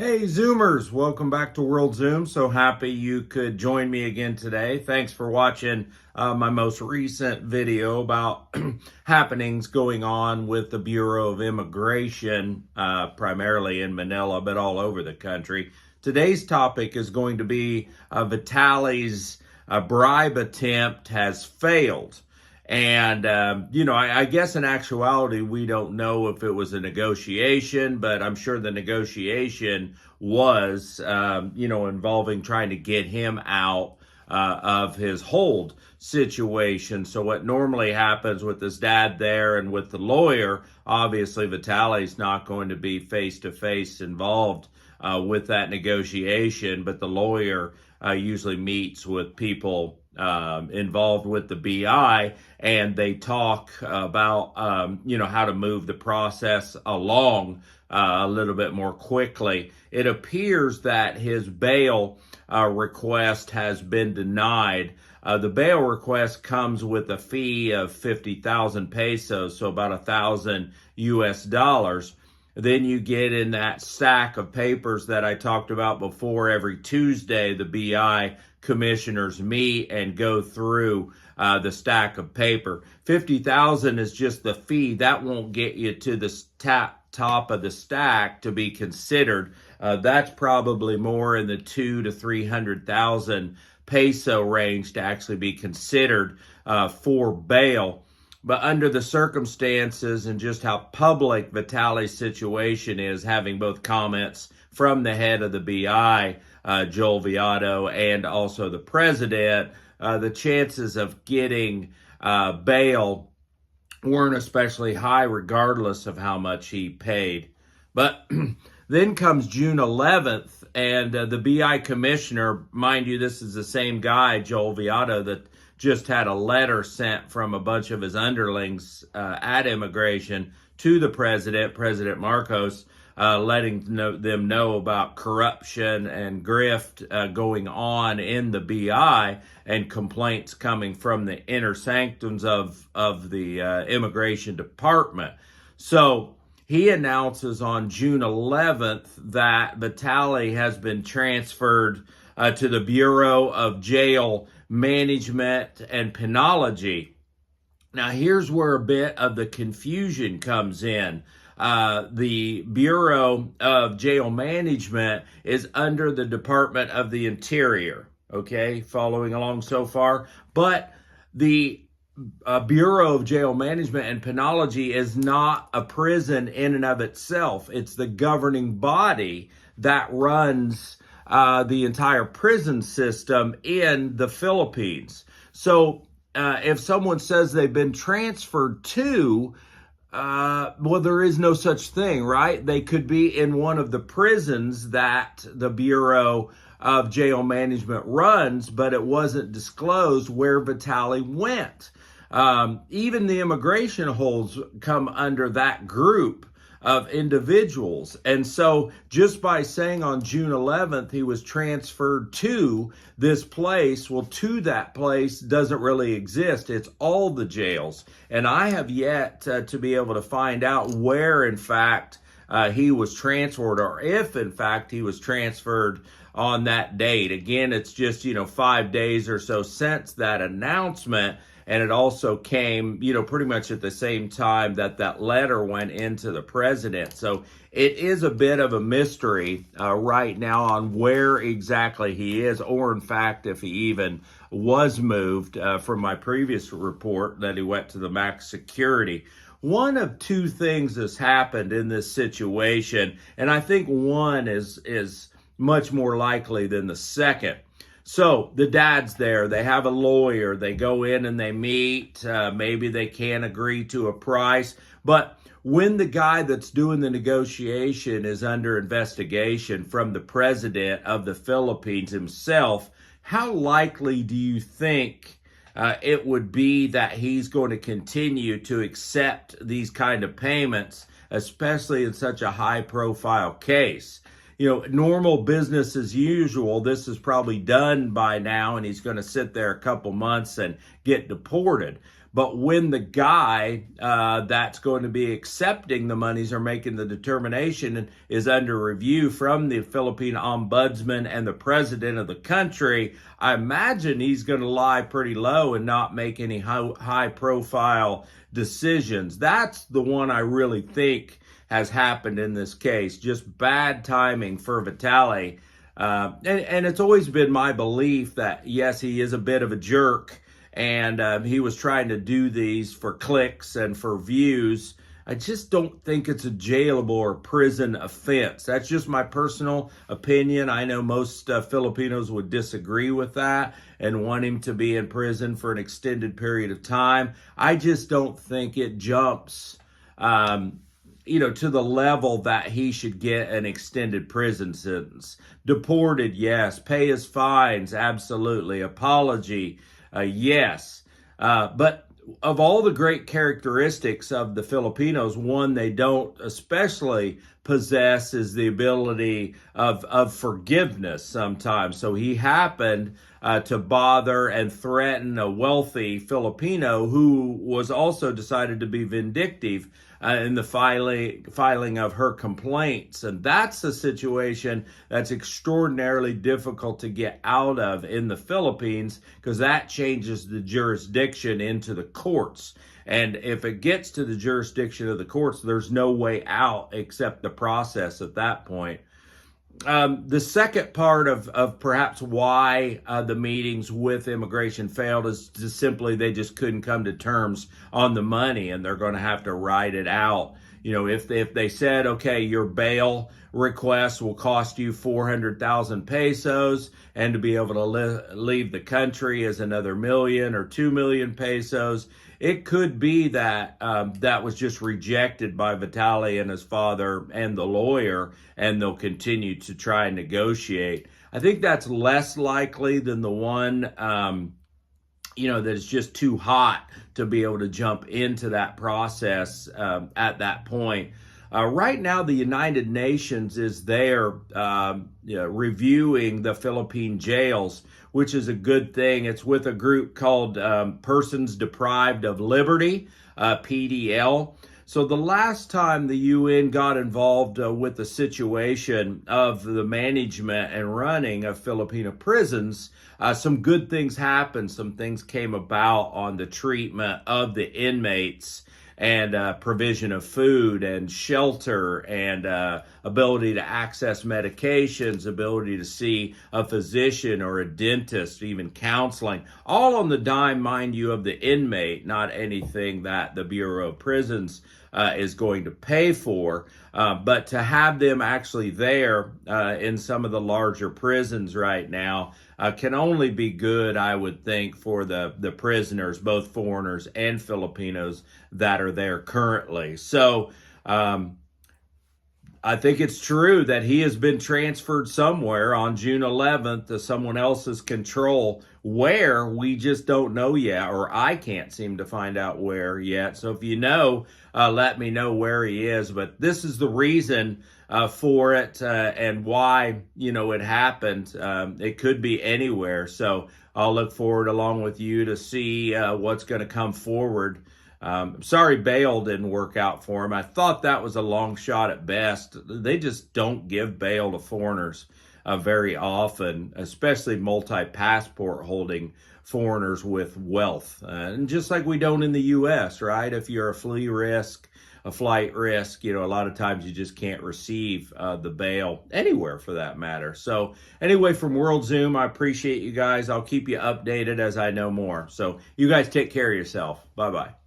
Hey Zoomers, welcome back to World Zoom. So happy you could join me again today. Thanks for watching my most recent video about happenings going on with the Bureau of Immigration, primarily in Manila, but all over the country. Today's topic is going to be Vitaly's bribe attempt has failed. And, I guess in actuality, we don't know if it was a negotiation, but I'm sure the negotiation was, involving trying to get him out of his hold situation. So what normally happens with his dad there and with the lawyer, obviously Vitaly's not going to be face-to-face involved with that negotiation, but the lawyer usually meets with people involved with the BI, and they talk about how to move the process along a little bit more quickly. It appears that his bail request has been denied. The bail request comes with a fee of 50,000 pesos, so about 1,000 US dollars. Then you get in that stack of papers that I talked about before. Every Tuesday, the BI commissioners meet and go through the stack of paper. 50,000 is just the fee. That won't get you to the top of the stack to be considered. That's probably more in the 200,000 to 300,000 peso range to actually be considered for bail. But under the circumstances and just how public Vitaly's situation is, having both comments from the head of the BI, Joel Viado, and also the president, the chances of getting bail weren't especially high, regardless of how much he paid. But then comes June 11th, and the BI commissioner, mind you, this is the same guy, Joel Viado, that just had a letter sent from a bunch of his underlings at immigration to the president, President Marcos, letting them know about corruption and grift going on in the BI and complaints coming from the inner sanctums of the immigration department. So he announces on June 11th that Vitaly has been transferred to the Bureau of Jail Management and Penology. Now, here's where a bit of the confusion comes in. The Bureau of Jail Management is under the Department of the Interior. Okay, following along so far? But the Bureau of Jail Management and Penology is not a prison in and of itself. It's the governing body that runs the entire prison system in the Philippines. So if someone says they've been transferred to, there is no such thing, right? They could be in one of the prisons that the Bureau of Jail Management runs, but it wasn't disclosed where Vitaly went. Even the immigration holds come under that group of individuals. And so just by saying on June 11th he was transferred to this place, well, to that place doesn't really exist. It's all the jails. And I have yet to be able to find out where, in fact, he was transferred, or if, in fact, he was transferred on that date. Again, it's just, 5 days or so since that announcement. And it also came, pretty much at the same time that letter went into the president. So it is a bit of a mystery right now on where exactly he is, or in fact, if he even was moved from my previous report that he went to the max security. One of two things has happened in this situation, and I think one is much more likely than the second. So the dad's there, they have a lawyer, they go in and they meet, maybe they can't agree to a price, but when the guy that's doing the negotiation is under investigation from the president of the Philippines himself, how likely do you think it would be that he's going to continue to accept these kind of payments, especially in such a high profile case? Normal business as usual, this is probably done by now, and he's going to sit there a couple months and get deported. But when the guy that's going to be accepting the monies or making the determination is under review from the Philippine ombudsman and the president of the country, I imagine he's going to lie pretty low and not make any high profile decisions. That's the one I really think has happened in this case. Just bad timing for Vitaly. And it's always been my belief that, yes, he is a bit of a jerk, and he was trying to do these for clicks and for views. I just don't think it's a jailable or prison offense. That's just my personal opinion. I know most Filipinos would disagree with that and want him to be in prison for an extended period of time. I just don't think it jumps to the level that he should get an extended prison sentence. Deported, yes. Pay his fines, absolutely. Apology, yes. But of all the great characteristics of the Filipinos, one they don't especially possess is the ability of forgiveness sometimes. So he happened to bother and threaten a wealthy Filipino who was also decided to be vindictive in the filing of her complaints. And that's a situation that's extraordinarily difficult to get out of in the Philippines, because that changes the jurisdiction into the courts. And if it gets to the jurisdiction of the courts, there's no way out except the process at that point. The second part of perhaps why the meetings with immigration failed is just simply they just couldn't come to terms on the money, and they're going to have to ride it out. If they said, okay, your bail request will cost you 400,000 pesos, and to be able to leave the country is another million or 2 million pesos, it could be that that was just rejected by Vitaly and his father and the lawyer, and they'll continue to try and negotiate. I think that's less likely than the one, that is just too hot to be able to jump into that process at that point. Right now, the United Nations is there reviewing the Philippine jails, which is a good thing. It's with a group called Persons Deprived of Liberty, PDL. So the last time the UN got involved with the situation of the management and running of Filipino prisons, some good things happened. Some things came about on the treatment of the inmates, and provision of food and shelter, and ability to access medications, ability to see a physician or a dentist, even counseling, all on the dime, mind you, of the inmate, not anything that the Bureau of Prisons is going to pay for. But to have them actually there in some of the larger prisons right now can only be good, I would think, for the prisoners, both foreigners and Filipinos that are there currently. So I think it's true that he has been transferred somewhere on June 11th to someone else's control. Where, we just don't know yet, or I can't seem to find out where yet. So if you know, let me know where he is. But this is the reason for it and why, it happened. It could be anywhere. So I'll look forward along with you to see what's going to come forward. Sorry bail didn't work out for him. I thought that was a long shot at best. They just don't give bail to foreigners very often, especially multi-passport holding foreigners with wealth. And just like we don't in the U.S., right? If you're a flight risk, a lot of times you just can't receive the bail anywhere for that matter. So anyway, from World Zoom, I appreciate you guys. I'll keep you updated as I know more. So you guys take care of yourself. Bye-bye.